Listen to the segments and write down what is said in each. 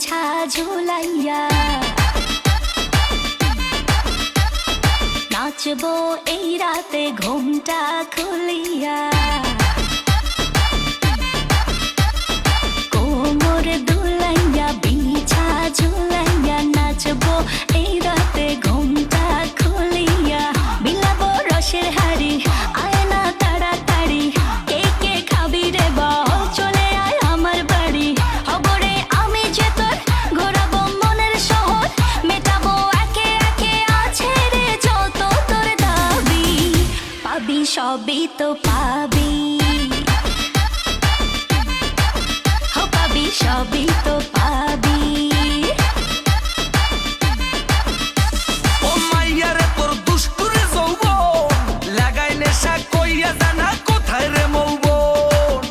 বিছা ঝুলাইয়া নাচবো এই রাতে ঘুমটা খুলিয়া কোমর দুলাইয়া বিছা ঝুলাইয়া নাচবো এই রাতে ঘুমটা খুলিয়া বিলাবো রসের হাড়ি আয় না তাড়াতাড়ি কে কে খাবি রে বল চলে আয় আমার বাড়ি হবরে আমি যে তোর ঘোরাবো মনের শহর মেটাবো একে একে আছে রে যত তোর দাবি পাবি সবই তো পাবি সবই তো পাবি ও মাইয়ারে তোর দুষ্টুরে যৌবন লাগাই নেশা কইয়া জানা কোথায় রে মৌবন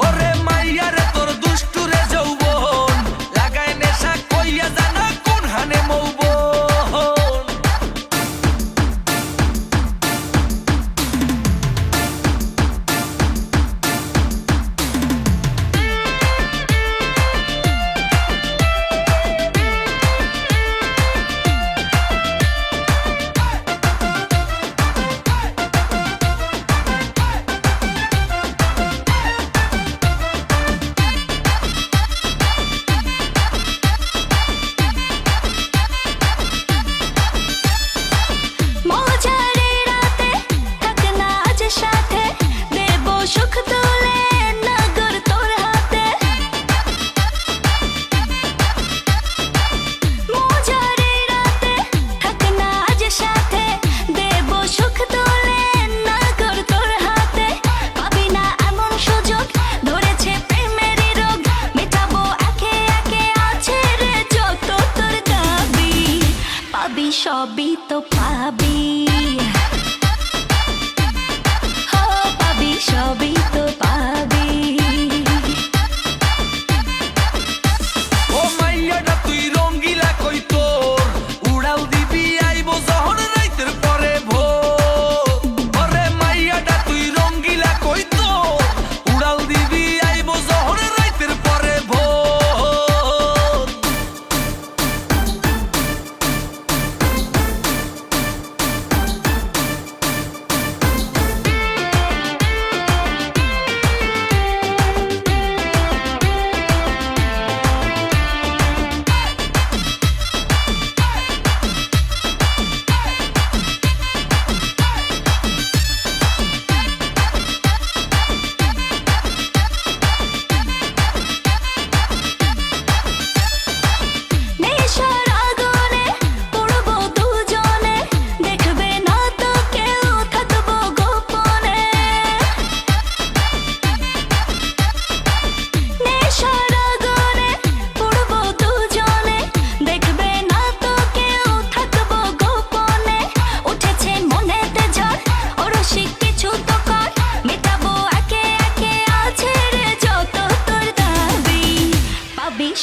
ওরে মাইয়ারে তোর দুষ্টুরে যৌবন লাগাই নেশা কইয়া জানা কোন হানে মৌবন সবই তো পাবি পাবি সবই তো পাবি ও মাইয়াটা তুই রঙ্গিলা কই তোর উড়াল দিবি আইবো যখন রাইতের পরে ভোর ওরে মাইয়াটা তুই রঙ্গিলা কই তোর উড়াল দিবি আইবো যখন রাইতের পরে ভোর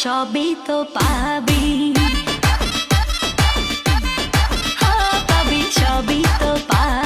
সবই তো পাবি পাবি সবই তো পাবি